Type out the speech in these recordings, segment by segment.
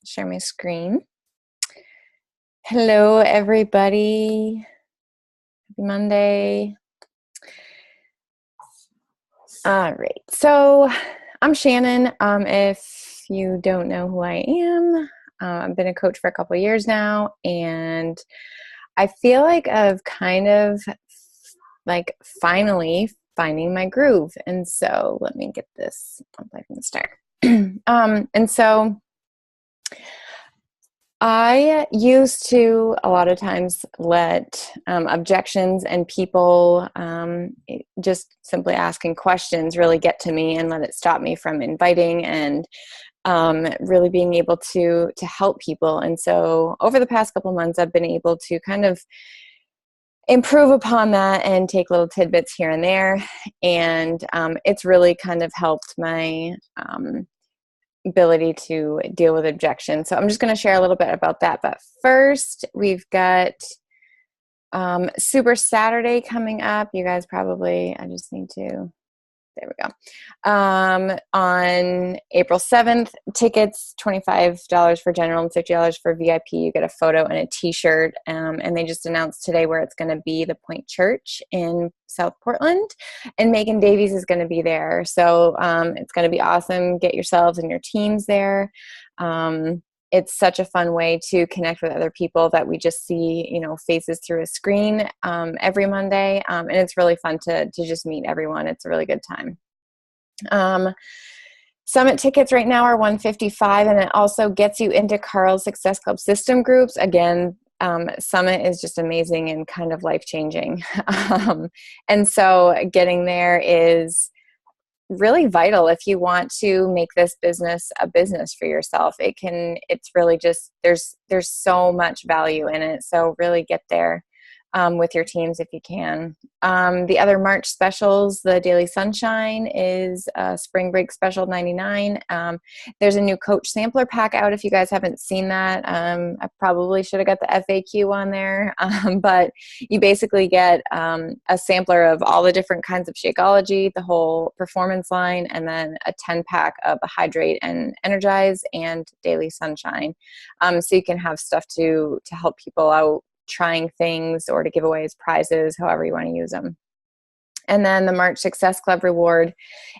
Share my screen. Hello, everybody. Happy Monday. All right. So I'm Shannon. If you don't know who I am, I've been a coach for a couple of years now, and I feel like I've kind of finally finding my groove. And so let me get this. I'll play from the start. And so I used to a lot of times let objections and people just simply asking questions really get to me and let it stop me from inviting and really being able to help people. And so over the past couple months, I've been able to kind of improve upon that and take little tidbits here and there. And it's really kind of helped my ability to deal with objections. So I'm just going to share a little bit about that. But first, we've got Super Saturday coming up. You guys probably, I just need to, there we go. On April 7th, tickets, $25 for general and $50 for VIP. You get a photo and a t-shirt. And they just announced today where it's going to be, the Point Church in South Portland. And Megan Davies is going to be there. So it's going to be awesome. Get yourselves and your teams there. It's such a fun way to connect with other people that we just see, faces through a screen every Monday. And it's really fun to just meet everyone. It's a really good time. Summit tickets right now are $155, and it also gets you into Carl's Success Club system groups. Again, Summit is just amazing and kind of life-changing. And so getting there is really vital if you want to make this business a business for yourself. It's really just, there's so much value in it. So really get there with your teams if you can. The other March specials, the Daily Sunshine is a spring break special, $99. There's a new coach sampler pack out if you guys haven't seen that. I probably should have got the FAQ on there, but you basically get a sampler of all the different kinds of Shakeology, the whole performance line, and then a 10-pack of Hydrate and Energize and Daily Sunshine. So you can have stuff to help people out trying things or to give away as prizes, however you want to use them. And then the March Success Club reward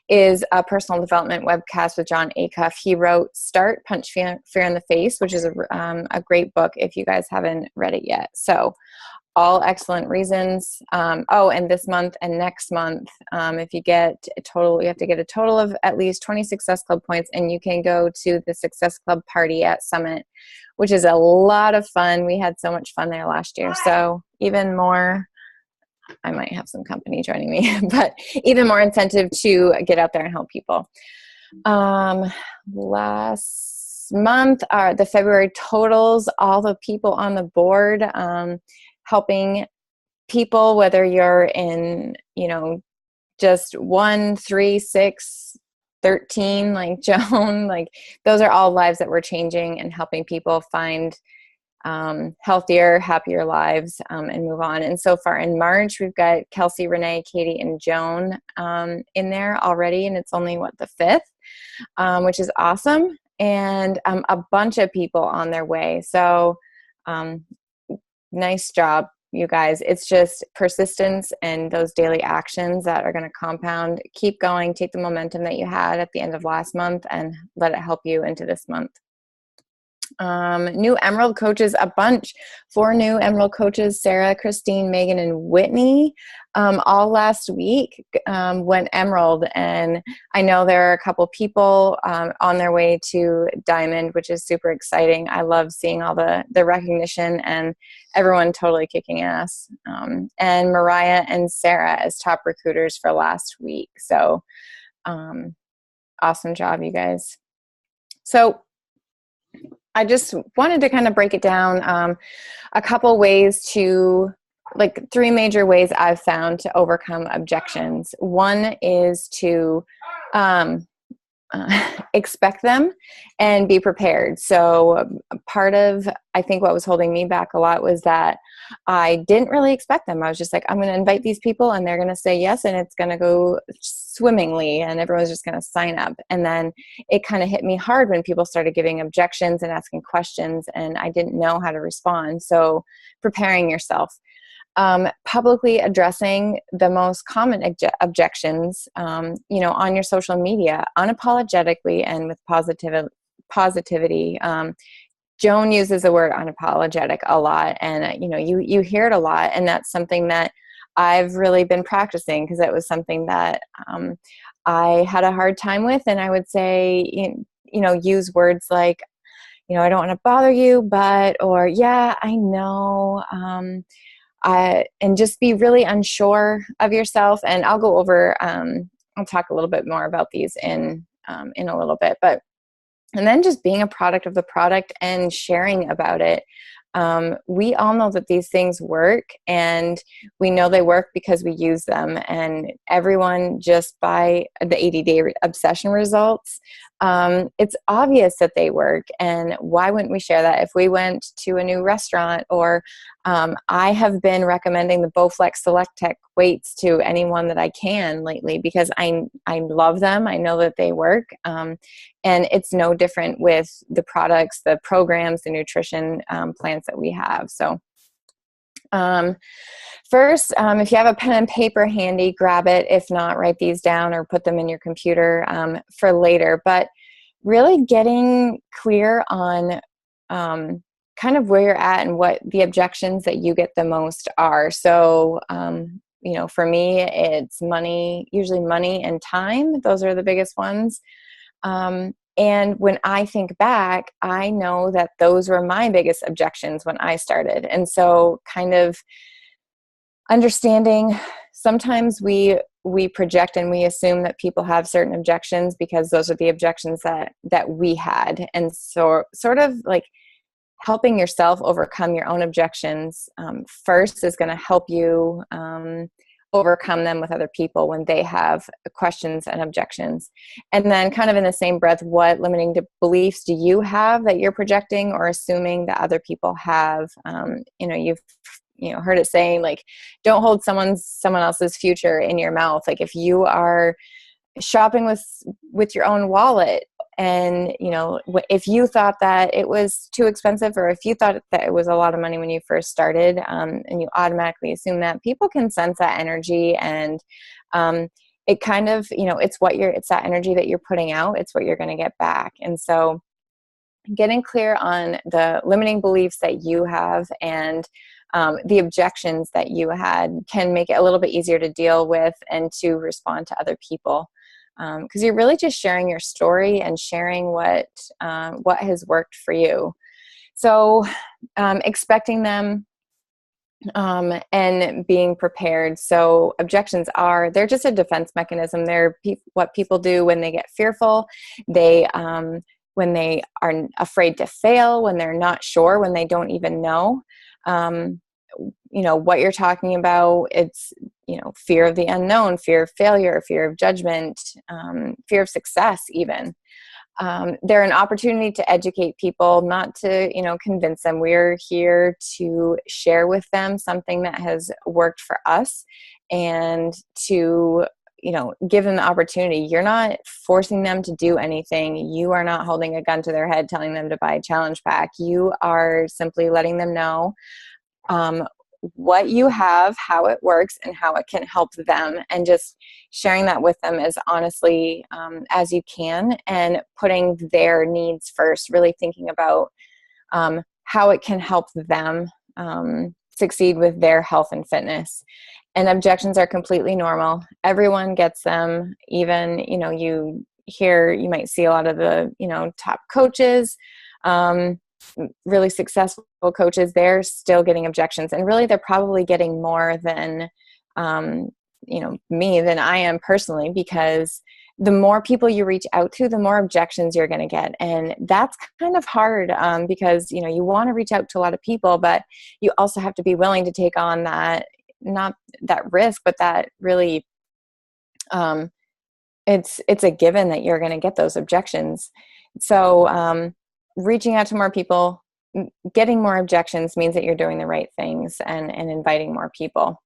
is a personal development webcast with John Acuff. He wrote Start, Punch Fear in the Face, which is a great book if you guys haven't read it yet. So all excellent reasons. And this month and next month, if you get a total, you have to get a total of at least 20 Success Club points, and you can go to the Success Club party at Summit, which is a lot of fun. We had so much fun there last year. So even more, I might have some company joining me, but even more incentive to get out there and help people. Last month are the February totals, all the people on the board, helping people, whether you're in, just 1, 3, 6, 13, like Joan, like those are all lives that we're changing and helping people find healthier, happier lives and move on. And so far in March, we've got Kelsey, Renee, Katie, and Joan in there already. And it's only the 5th, which is awesome. And a bunch of people on their way. So nice job, you guys. It's just persistence and those daily actions that are going to compound. Keep going. Take the momentum that you had at the end of last month and let it help you into this month. New Emerald coaches, a bunch. 4 new Emerald coaches, Sarah, Christine, Megan, and Whitney, all last week went Emerald. And I know there are a couple people on their way to Diamond, which is super exciting. I love seeing all the recognition and everyone totally kicking ass. And Mariah and Sarah as top recruiters for last week. So awesome job, you guys. So I just wanted to kind of break it down a couple ways to, 3 major ways I've found to overcome objections. One is to expect them and be prepared. So part of, I think what was holding me back a lot was that I didn't really expect them. I was just like, I'm going to invite these people and they're going to say yes, and it's going to go swimmingly and everyone's just going to sign up. And then it kind of hit me hard when people started giving objections and asking questions, and I didn't know how to respond. So preparing yourself. Publicly addressing the most common objections, on your social media, unapologetically and with positivity. Joan uses the word unapologetic a lot, and you hear it a lot, and that's something that I've really been practicing, because it was something that I had a hard time with, and I would say, use words like, I don't want to bother you, but, or yeah, I know. And just be really unsure of yourself. And I'll go over, I'll talk a little bit more about these in a little bit, and then just being a product of the product and sharing about it. We all know that these things work, and we know they work because we use them. And everyone, just by the 80-day obsession results, it's obvious that they work. And why wouldn't we share that? If we went to a new restaurant, or I have been recommending the Bowflex Select Tech weights to anyone that I can lately, because I love them. I know that they work. And it's no different with the products, the programs, the nutrition plans that we have. So first, if you have a pen and paper handy, grab it. If not, write these down or put them in your computer for later. But really getting clear on kind of where you're at and what the objections that you get the most are. So, for me, it's money, usually money and time. Those are the biggest ones. And when I think back, I know that those were my biggest objections when I started. And so kind of understanding, sometimes we project and we assume that people have certain objections because those are the objections that we had. And so sort of like helping yourself overcome your own objections first is going to help you overcome them with other people when they have questions and objections. And then kind of in the same breath, what limiting beliefs do you have that you're projecting or assuming that other people have? You've heard it saying, like, don't hold someone else's future in your mouth. Like, if you are shopping with your own wallet, and if you thought that it was too expensive, or if you thought that it was a lot of money when you first started, and you automatically assume that, people can sense that energy, and it kind of, it's that energy that you're putting out, it's what you're going to get back. And so getting clear on the limiting beliefs that you have and the objections that you had can make it a little bit easier to deal with and to respond to other people. Because you're really just sharing your story and sharing what has worked for you. So expecting them and being prepared. So objections they're just a defense mechanism. They're what people do when they get fearful. When they are afraid to fail, when they're not sure, when they don't even know what you're talking about. It's fear of the unknown, fear of failure, fear of judgment, fear of success even. They're an opportunity to educate people, not to convince them. We're here to share with them something that has worked for us, and to give them the opportunity. You're not forcing them to do anything. You are not holding a gun to their head telling them to buy a challenge pack. You are simply letting them know what you have, how it works, and how it can help them, and just sharing that with them as honestly as you can, and putting their needs first, really thinking about how it can help them succeed with their health and fitness. And objections are completely normal. Everyone gets them. Even, you might see a lot of the, top coaches, really successful coaches, they're still getting objections. And really, they're probably getting more than, me, than I am personally, because the more people you reach out to, the more objections you're going to get. And that's kind of hard because, you want to reach out to a lot of people, but you also have to be willing to take on that, not that risk, but that really it's a given that you're going to get those objections. So reaching out to more people, getting more objections means that you're doing the right things and inviting more people.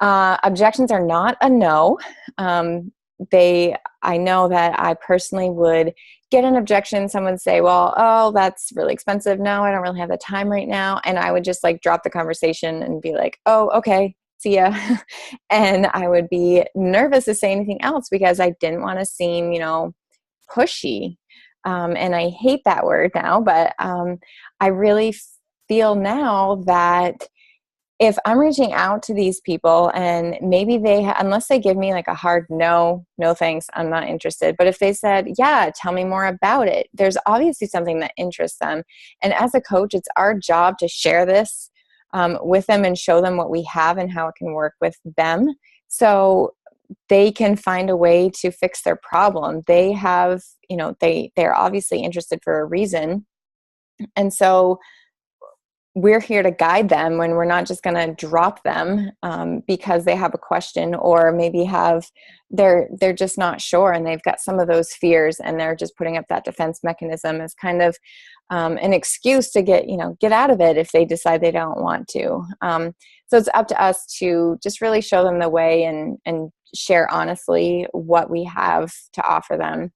Objections are not a no. I know that I personally would get an objection. Someone would say, well, oh, that's really expensive. No, I don't really have the time right now. And I would just like drop the conversation and be like, oh, okay, see ya. And I would be nervous to say anything else because I didn't want to seem, pushy. And I hate that word now, but I really feel now that if I'm reaching out to these people and maybe unless they give me like a hard no thanks, I'm not interested. But if they said, yeah, tell me more about it, there's obviously something that interests them. And as a coach, it's our job to share this with them and show them what we have and how it can work with them. So they can find a way to fix their problem. They have, they're obviously interested for a reason. And so we're here to guide them when we're not just going to drop them because they have a question, or maybe they're just not sure and they've got some of those fears and they're just putting up that defense mechanism as kind of an excuse to get out of it if they decide they don't want to. So it's up to us to just really show them the way and share honestly what we have to offer them.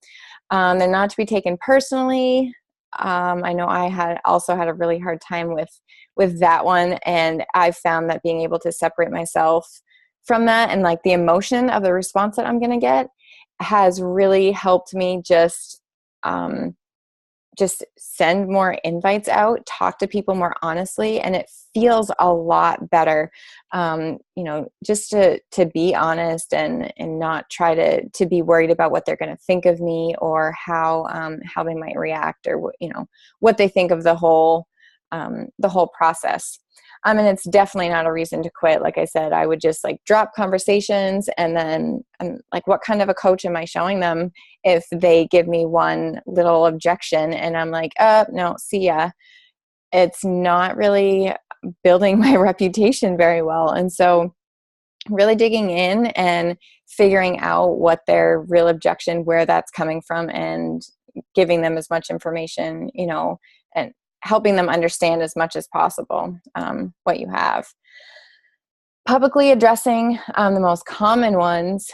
They're not to be taken personally. I know I also had a really hard time with that one. And I've found that being able to separate myself from that and like the emotion of the response that I'm going to get has really helped me just send more invites out, talk to people more honestly. And it feels a lot better, just to be honest and not try to be worried about what they're going to think of me or how they might react or, what they think of the whole process. And it's definitely not a reason to quit. Like I said, I would just like drop conversations and then like, what kind of a coach am I showing them if they give me one little objection and I'm like, no, see ya. It's not really building my reputation very well. And so really digging in and figuring out what their real objection, where that's coming from, and giving them as much information, and helping them understand as much as possible what you have. Publicly addressing the most common ones.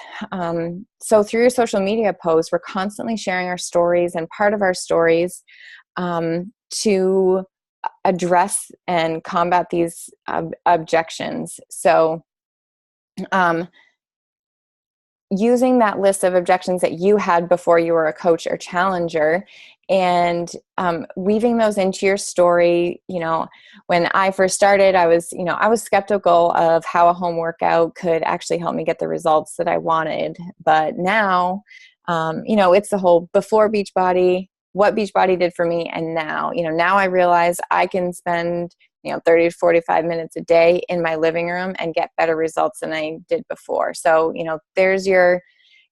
So through your social media posts, we're constantly sharing our stories, and part of our stories to address and combat these objections. So using that list of objections that you had before you were a coach or challenger and weaving those into your story. When I first started, I was skeptical of how a home workout could actually help me get the results that I wanted. But now, it's the whole before Beachbody, what Beachbody did for me. And now I realize I can spend 30 to 45 minutes a day in my living room and get better results than I did before. So, there's your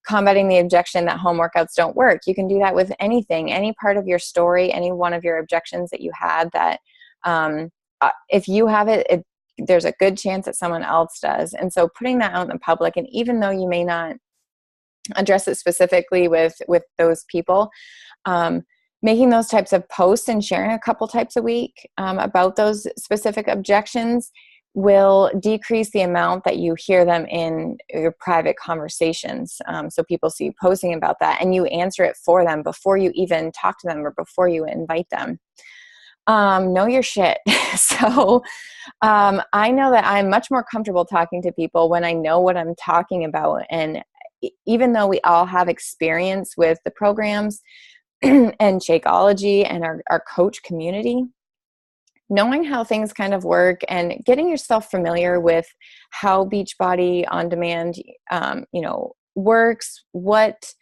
combating the objection that home workouts don't work. You can do that with anything, any part of your story, any one of your objections that you had that if you have it, there's a good chance that someone else does. And so putting that out in the public, and even though you may not address it specifically with those people, making those types of posts and sharing a couple types a week about those specific objections will decrease the amount that you hear them in your private conversations. So people see you posting about that and you answer it for them before you even talk to them or before you invite them. Know your shit. So I know that I'm much more comfortable talking to people when I know what I'm talking about. And even though we all have experience with the programs and Shakeology and our coach community, knowing how things kind of work and getting yourself familiar with how Beachbody On Demand, works, what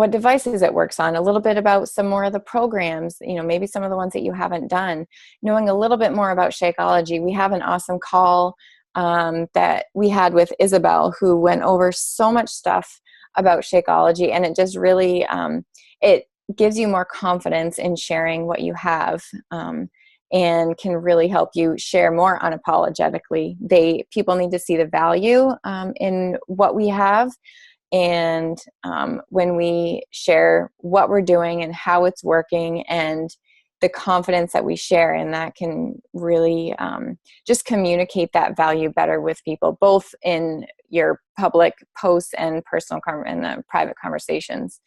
devices it works on, a little bit about some more of the programs, maybe some of the ones that you haven't done, knowing a little bit more about Shakeology. We have an awesome call that we had with Isabel, who went over so much stuff about Shakeology, and it just really, it gives you more confidence in sharing what you have, and can really help you share more unapologetically. People need to see the value in what we have, And when we share what we're doing and how it's working and the confidence that we share, and that can really just communicate that value better with people, both in your public posts and personal and private conversations.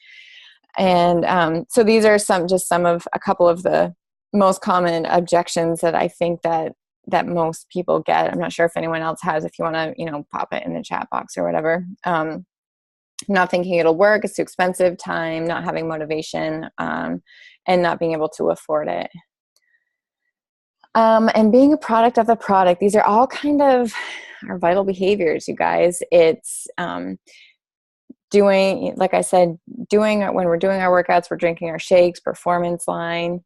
And so these are a couple of the most common objections that I think that most people get. I'm not sure if anyone else has, if you want to, pop it in the chat box or whatever. Not thinking it'll work, it's too expensive, time, not having motivation, and not being able to afford it. And being a product of the product. These are all kind of our vital behaviors, you guys. It's doing, like I said, when we're doing our workouts, we're drinking our shakes, performance line.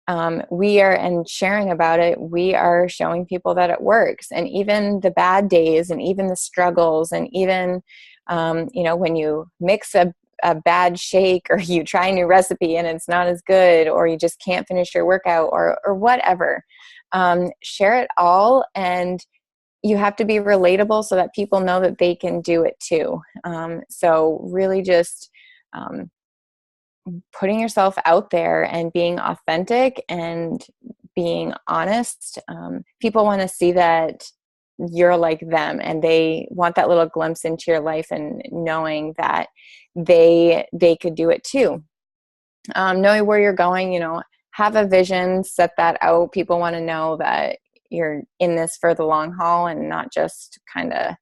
And sharing about it, we are showing people that it works. And even the bad days and even the struggles and even, when you mix a bad shake or you try a new recipe and it's not as good, or you just can't finish your workout or whatever, share it all. And you have to be relatable so that people know that they can do it too. So really just, putting yourself out there and being authentic and being honest. People want to see that you're like them, and they want that little glimpse into your life and knowing that they could do it too. Knowing where you're going, have a vision, set that out. People want to know that you're in this for the long haul and not just kind of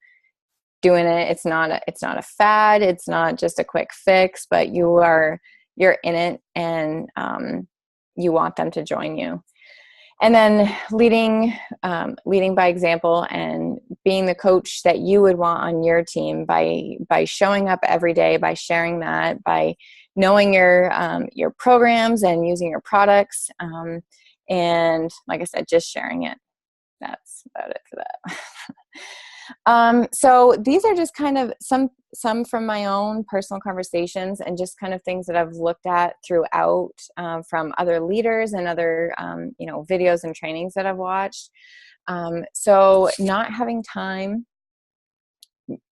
doing it. It's not a fad. It's not just a quick fix, but you're in it, and you want them to join you. And then leading by example and being the coach that you would want on your team by showing up every day, by sharing that, by knowing your programs and using your products. And like I said, just sharing it. That's about it for that. So these are just kind of some from my own personal conversations and just kind of things that I've looked at throughout from other leaders and other, videos and trainings that I've watched. So not having time,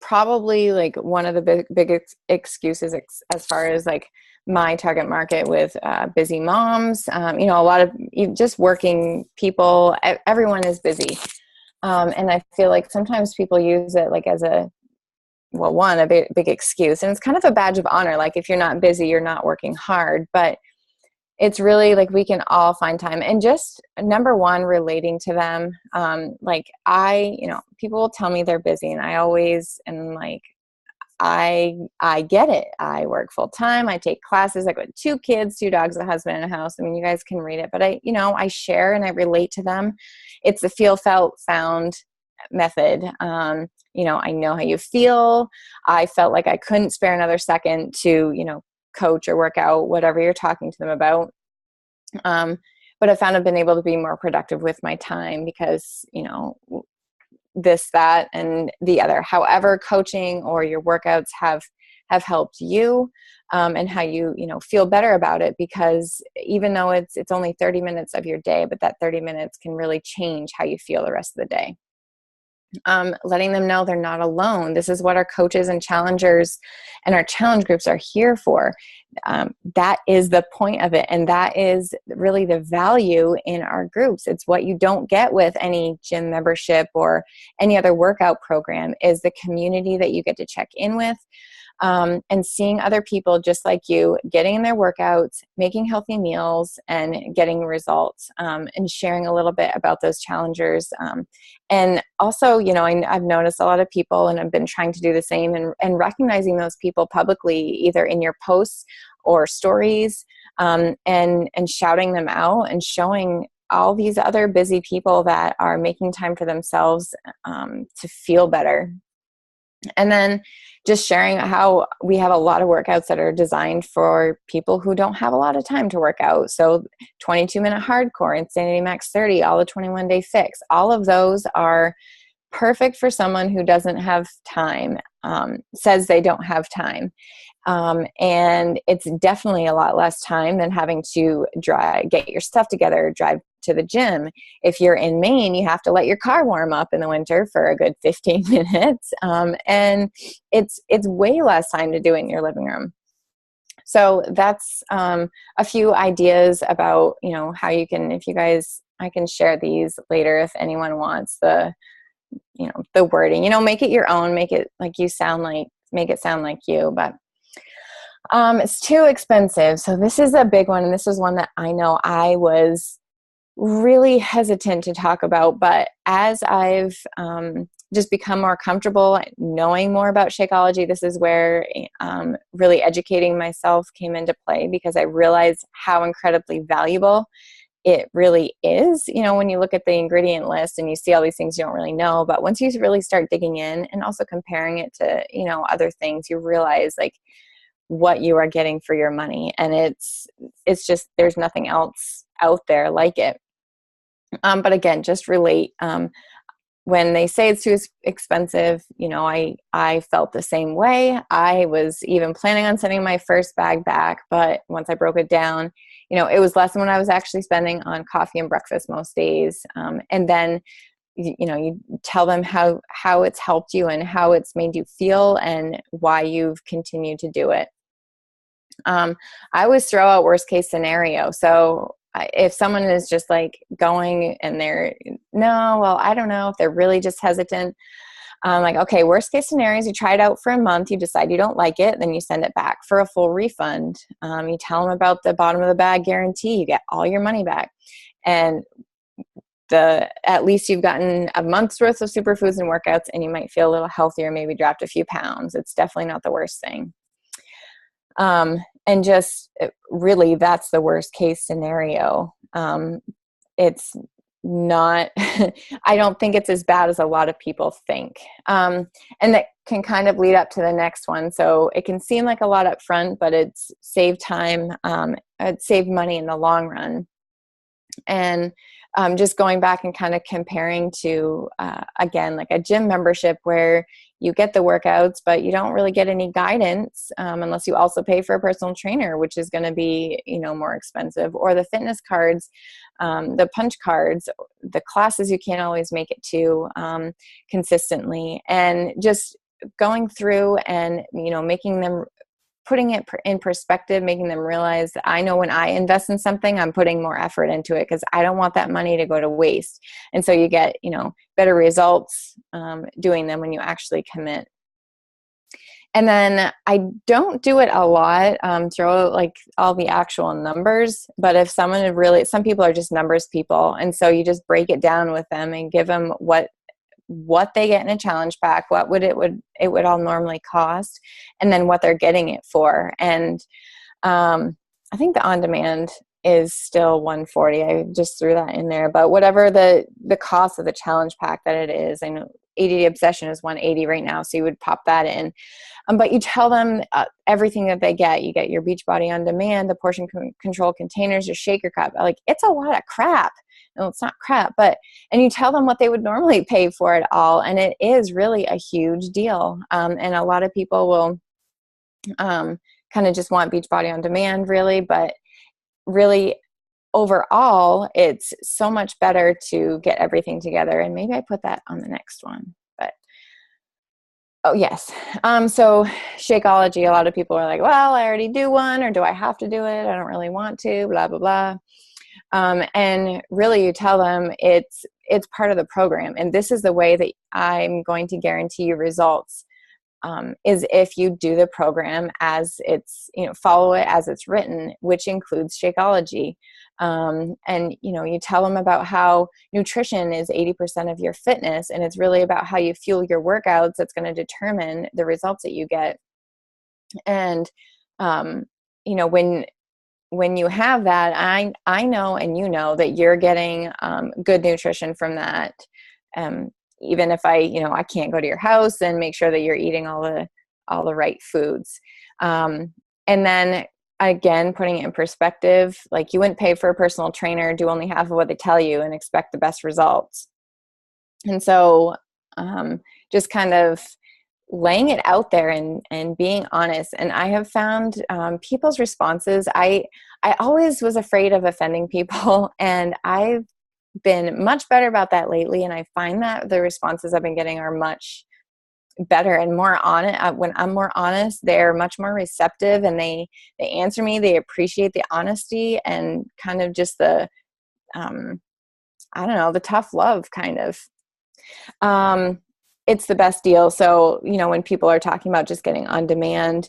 probably like one of the big excuses as far as like my target market with busy moms, a lot of just working people, everyone is busy. And I feel like sometimes people use it like as a big excuse, and it's kind of a badge of honor. Like if you're not busy, you're not working hard, but it's really like we can all find time. And just number one, relating to them. People will tell me they're busy, and I always am like, I get it. I work full time. I take classes. I got 2 kids, 2 dogs, a husband, and a house. I mean, you guys can read it, but I share and I relate to them. It's the feel, felt, found method. I know how you feel. I felt like I couldn't spare another second to, coach or work out, whatever you're talking to them about. But I found I've been able to be more productive with my time because, this, that, and the other. However, coaching or your workouts have helped you, and how you feel better about it, because even though it's only 30 minutes of your day, but that 30 minutes can really change how you feel the rest of the day. Letting them know they're not alone. This is what our coaches and challengers and our challenge groups are here for. That is the point of it. And that is really the value in our groups. It's what you don't get with any gym membership or any other workout program, is the community that you get to check in with. And seeing other people just like you getting in their workouts, making healthy meals, and getting results, and sharing a little bit about those challengers. And also, I've noticed a lot of people, and I've been trying to do the same, and recognizing those people publicly, either in your posts or stories, and shouting them out and showing all these other busy people that are making time for themselves to feel better. And then just sharing how we have a lot of workouts that are designed for people who don't have a lot of time to work out. So 22-minute hardcore, Insanity Max 30, all the 21-day fix, all of those are perfect for someone who doesn't have time, says they don't have time. And it's definitely a lot less time than having to get your stuff together, drive to the gym. If you're in Maine, you have to let your car warm up in the winter for a good 15 minutes. And it's way less time to do it in your living room. So that's a few ideas about, how you can, I can share these later if anyone wants the wording, make it your own, make it sound like you, but it's too expensive. So this is a big one. And this is one that I know I was really hesitant to talk about, but as I've just become more comfortable knowing more about Shakeology, this is where really educating myself came into play, because I realized how incredibly valuable it really is. When you look at the ingredient list and you see all these things you don't really know, but once you really start digging in and also comparing it to, other things, you realize what you are getting for your money. And it's just, there's nothing else out there like it. But again, just relate. When they say it's too expensive, I felt the same way. I was even planning on sending my first bag back, but once I broke it down, it was less than what I was actually spending on coffee and breakfast most days. And then, you tell them how it's helped you and how it's made you feel and why you've continued to do it. I always throw out worst case scenario. So if someone is just going and I don't know if they're really just hesitant. Okay, worst case scenario is you try it out for a month, you decide you don't like it, then you send it back for a full refund. You tell them about the bottom of the bag guarantee, you get all your money back. And at least you've gotten a month's worth of superfoods and workouts, and you might feel a little healthier, maybe dropped a few pounds. It's definitely not the worst thing. And just really, that's the worst case scenario. It's not, I don't think it's as bad as a lot of people think. And that can kind of lead up to the next one. So it can seem like a lot up front, but it's saved time, it's saved money in the long run. And just going back and kind of comparing to, again, like a gym membership where you get the workouts, but you don't really get any guidance unless you also pay for a personal trainer, which is going to be, more expensive, or the fitness cards, the punch cards, the classes you can't always make it to consistently, and just going through and, making them, putting it in perspective, making them realize that I know when I invest in something, I'm putting more effort into it because I don't want that money to go to waste. And so you get, better results doing them when you actually commit. And then I don't do it a lot, throw all the actual numbers, but if some people are just numbers people. And so you just break it down with them and give them what they get in a challenge pack, what it would all normally cost, and then what they're getting it for. And I think the on-demand is still $140. I just threw that in there, but whatever the cost of the challenge pack that it is, I know 80 Obsession is $180 right now, so you would pop that in. But you tell them everything that they get. You get your Beachbody On Demand, the portion control containers, your shaker cup. It's a lot of crap. No, it's not crap, and you tell them what they would normally pay for it all, and it is really a huge deal. And a lot of people will kind of just want Beachbody On Demand, really, but really overall, it's so much better to get everything together. And maybe I put that on the next one, but oh yes. So Shakeology, a lot of people are like, well, I already do one, or do I have to do it? I don't really want to, blah, blah, blah. And really you tell them it's part of the program. And this is the way that I'm going to guarantee you results, is if you do the program as it's, follow it as it's written, which includes Shakeology. And, you tell them about how nutrition is 80% of your fitness, and it's really about how you fuel your workouts that's going to determine the results that you get. And, when you have that, I know, and that you're getting good nutrition from that. Even if I can't go to your house, and make sure that you're eating all the right foods. And then again, putting it in perspective, you wouldn't pay for a personal trainer, do only half of what they tell you, and expect the best results. And so just kind of laying it out there and being honest. And I have found people's responses, I always was afraid of offending people, and I've been much better about that lately. And I find that the responses I've been getting are much better and more honest. When I'm more honest, they're much more receptive, and they answer me. They appreciate the honesty and kind of just the, I don't know, the tough love kind of. It's the best deal. So, when people are talking about just getting on demand,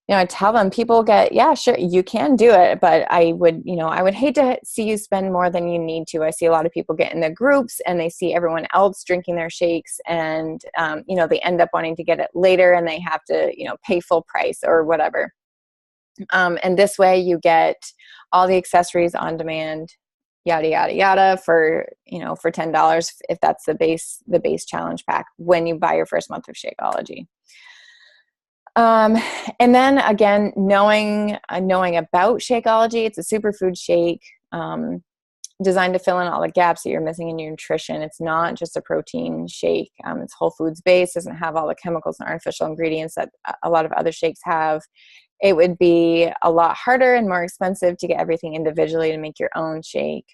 I tell them, people get, yeah, sure, you can do it, but I would hate to see you spend more than you need to. I see a lot of people get in the groups and they see everyone else drinking their shakes, and, they end up wanting to get it later, and they have to, pay full price or whatever. And this way you get all the accessories on demand, yada, yada, yada, for $10, if that's the base challenge pack, when you buy your first month of Shakeology. And then again, knowing about Shakeology, it's a superfood shake, designed to fill in all the gaps that you're missing in your nutrition. It's not just a protein shake. It's whole foods based, doesn't have all the chemicals and artificial ingredients that a lot of other shakes have. It would be a lot harder and more expensive to get everything individually to make your own shake.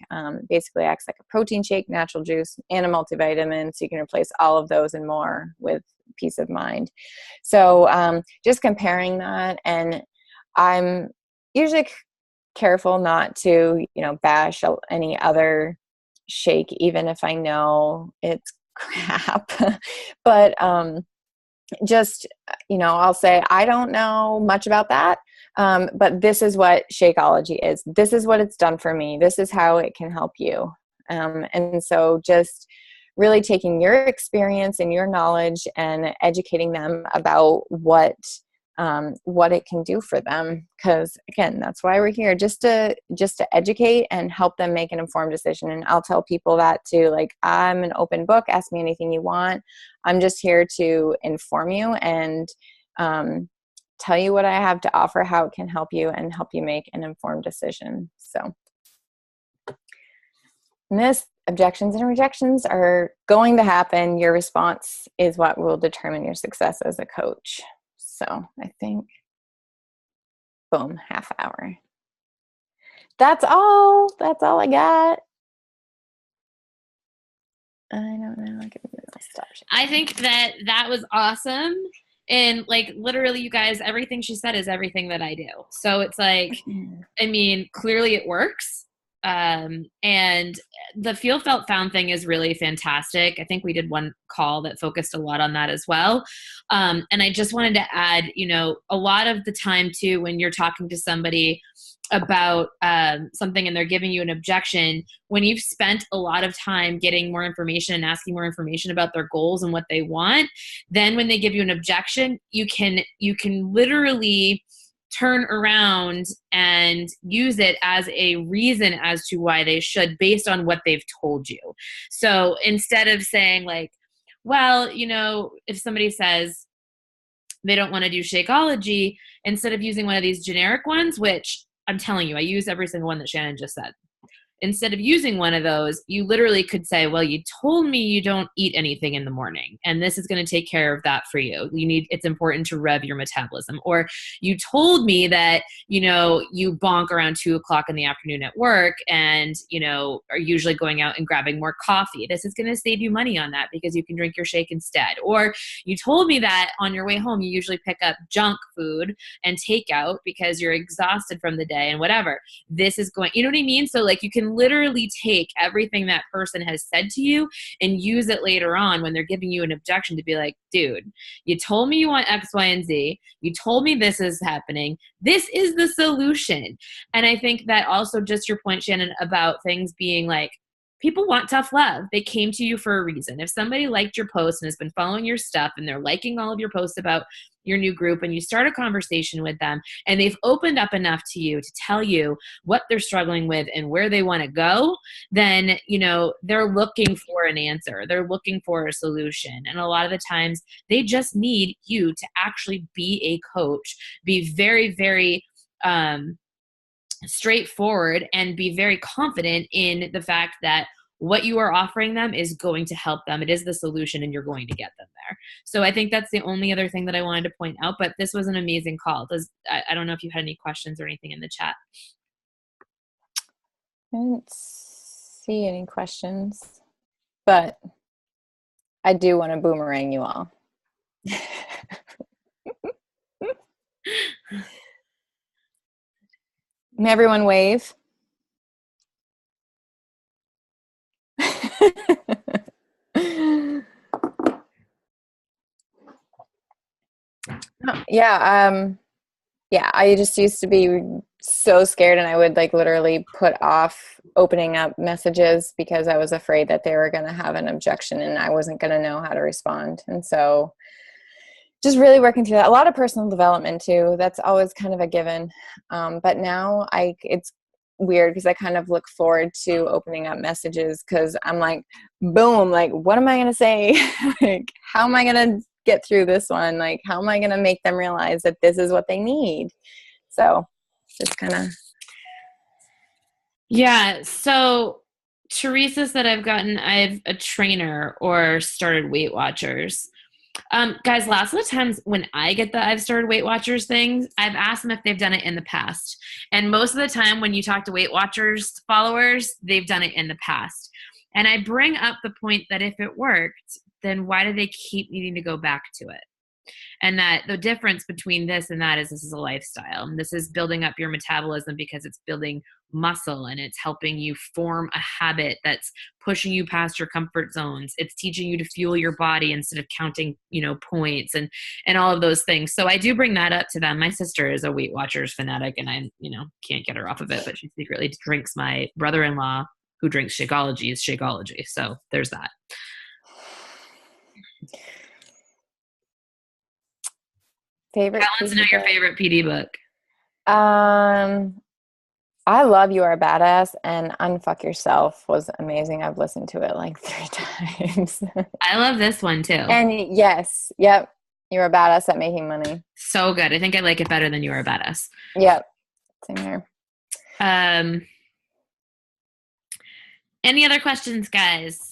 Basically acts like a protein shake, natural juice, and a multivitamin, so you can replace all of those and more with peace of mind. So just comparing that, and I'm usually careful not to, bash any other shake, even if I know it's crap. But just, I'll say, I don't know much about that, but this is what Shakeology is. This is what it's done for me. This is how it can help you. And so just really taking your experience and your knowledge and educating them about what it can do for them. Because again, that's why we're here, just to educate and help them make an informed decision. And I'll tell people that too, like, I'm an open book, ask me anything you want. I'm just here to inform you and tell you what I have to offer, how it can help you, and help you make an informed decision. So this, objections and rejections are going to happen. Your response is what will determine your success as a coach. So I think, boom, half hour. That's all I got. I don't know. I think that was awesome. And like, literally, you guys, everything she said is everything that I do. So it's like, I mean, clearly it works. And the feel, felt, found thing is really fantastic. I think we did one call that focused a lot on that as well. And I just wanted to add, a lot of the time too, when you're talking to somebody about something and they're giving you an objection, when you've spent a lot of time getting more information and asking more information about their goals and what they want, then when they give you an objection, you can literally turn around and use it as a reason as to why they should, based on what they've told you. So instead of saying like, well, if somebody says they don't want to do Shakeology, instead of using one of these generic ones, which I'm telling you, I use every single one that Shannon just said. Instead of using one of those, you literally could say, well, you told me you don't eat anything in the morning, and this is going to take care of that for you. It's important to rev your metabolism. Or you told me that, you bonk around 2:00 in the afternoon at work and, are usually going out and grabbing more coffee. This is going to save you money on that because you can drink your shake instead. Or you told me that on your way home, you usually pick up junk food and takeout because you're exhausted from the day and whatever. This is going, you know what I mean? So like, you can literally take everything that person has said to you and use it later on when they're giving you an objection to be like, dude, you told me you want X, Y, and Z. You told me this is happening. This is the solution. And I think that also, just your point, Shannon, about things being like, people want tough love. They came to you for a reason. If somebody liked your post and has been following your stuff and they're liking all of your posts about your new group, and you start a conversation with them and they've opened up enough to you to tell you what they're struggling with and where they want to go, then, they're looking for an answer. They're looking for a solution. And a lot of the times they just need you to actually be a coach, be very, very, straightforward, and be very confident in the fact that what you are offering them is going to help them. It is the solution, and you're going to get them there. So I think that's the only other thing that I wanted to point out, but this was an amazing call. I don't know if you had any questions or anything in the chat. I didn't see any questions, but I do want to boomerang you all. Everyone wave. Yeah, I just used to be so scared, and I would like literally put off opening up messages because I was afraid that they were going to have an objection and I wasn't going to know how to respond. And so just really working through that. A lot of personal development too. That's always kind of a given. But now it's weird because I kind of look forward to opening up messages because I'm like, boom, like, what am I going to say? Like, how am I going to get through this one? Like, how am I going to make them realize that this is what they need? So just kind of. Yeah. So Teresa said I've a trainer or started Weight Watchers. Guys, lots of the times when I get the I've started Weight Watchers things, I've asked them if they've done it in the past. And most of the time when you talk to Weight Watchers followers, they've done it in the past. And I bring up the point that if it worked, then why do they keep needing to go back to it? And that the difference between this and that is this is a lifestyle. And this is building up your metabolism because it's building muscle and it's helping you form a habit that's pushing you past your comfort zones. It's teaching you to fuel your body instead of counting, points and all of those things. So I do bring that up to them. My sister is a Weight Watchers fanatic and I, can't get her off of it, but she secretly drinks my brother-in-law who drinks Shakeology. So there's that. Favorite? I want to know your favorite PD book. I love You Are a Badass, and Unfuck Yourself was amazing. I've listened to it like 3 times. I love this one too. And yes, yep. You're a badass at making money. So good. I think I like it better than You Are a Badass. Yep. Same here. Any other questions, guys?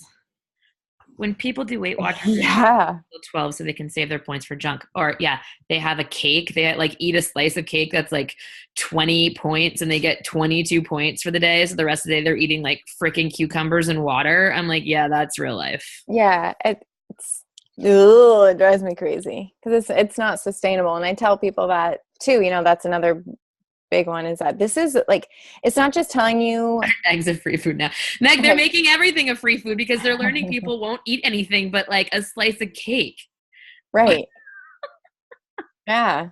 When people do Weight Watchers, yeah, 12 so they can save their points for junk. Or they have a cake. They like eat a slice of cake that's like 20 points and they get 22 points for the day. So the rest of the day they're eating like freaking cucumbers and water. I'm like, yeah, that's real life. Yeah, it drives me crazy because it's not sustainable. And I tell people that too. That's another big one is that this is like, it's not just telling you eggs are free food now. Meg, they're making everything a free food because they're learning people won't eat anything but like a slice of cake. Right. Yeah.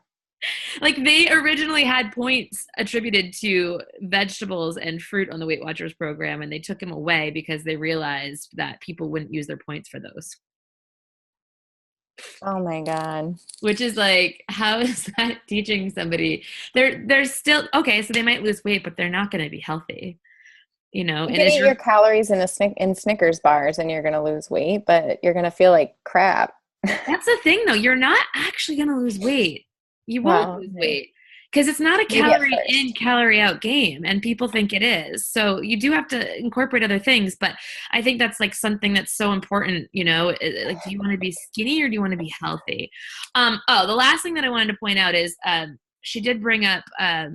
Like they originally had points attributed to vegetables and fruit on the Weight Watchers program and they took them away because they realized that people wouldn't use their points for those. Oh my God. Which is like, how is that teaching somebody? They're still, okay, so they might lose weight, but they're not going to be healthy. You can eat your calories in Snickers bars and you're going to lose weight, but you're going to feel like crap. That's the thing though. You're not actually going to lose weight. You won't lose weight. Because it's not a calorie in, calorie out game, and people think it is. So you do have to incorporate other things, but I think that's like something that's so important, like, do you want to be skinny or do you want to be healthy? The last thing that I wanted to point out is Shannon did bring up my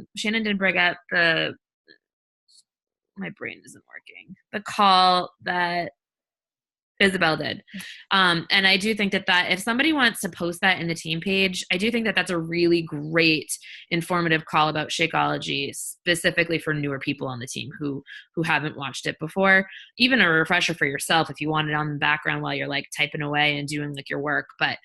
brain isn't working, the call that Isabel did. And I do think that if somebody wants to post that in the team page, I do think that that's a really great informative call about Shakeology, specifically for newer people on the team who haven't watched it before. Even a refresher for yourself if you want it on the background while you're like typing away and doing like your work. But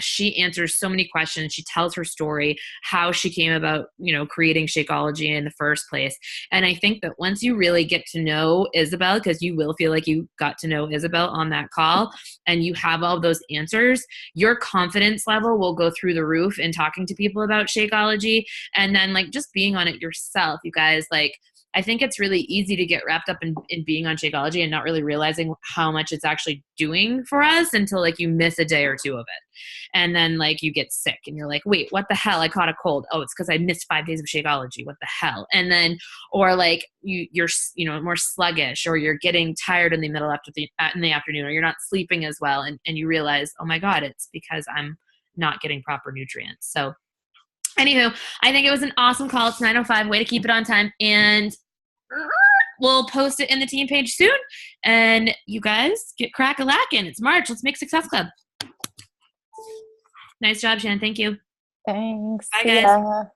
she answers so many questions. She tells her story, how she came about, creating Shakeology in the first place. And I think that once you really get to know Isabel, because you will feel like you got to know Isabel on that call and you have all of those answers, your confidence level will go through the roof in talking to people about Shakeology. And then like just being on it yourself, you guys, like I think it's really easy to get wrapped up in being on Shakeology and not really realizing how much it's actually doing for us until like you miss a day or two of it. And then like you get sick and you're like, wait, what the hell? I caught a cold. Oh, it's because I missed 5 days of Shakeology. What the hell? And then, or like you're more sluggish, or you're getting tired in the middle in the afternoon, or you're not sleeping as well. And you realize, oh my God, it's because I'm not getting proper nutrients. So anywho, I think it was an awesome call. It's 9:05. Way to keep it on time. And we'll post it in the team page soon. And you guys get crack-a-lackin'. It's March. Let's make Success Club. Nice job, Shannon. Thank you. Thanks. Bye, guys.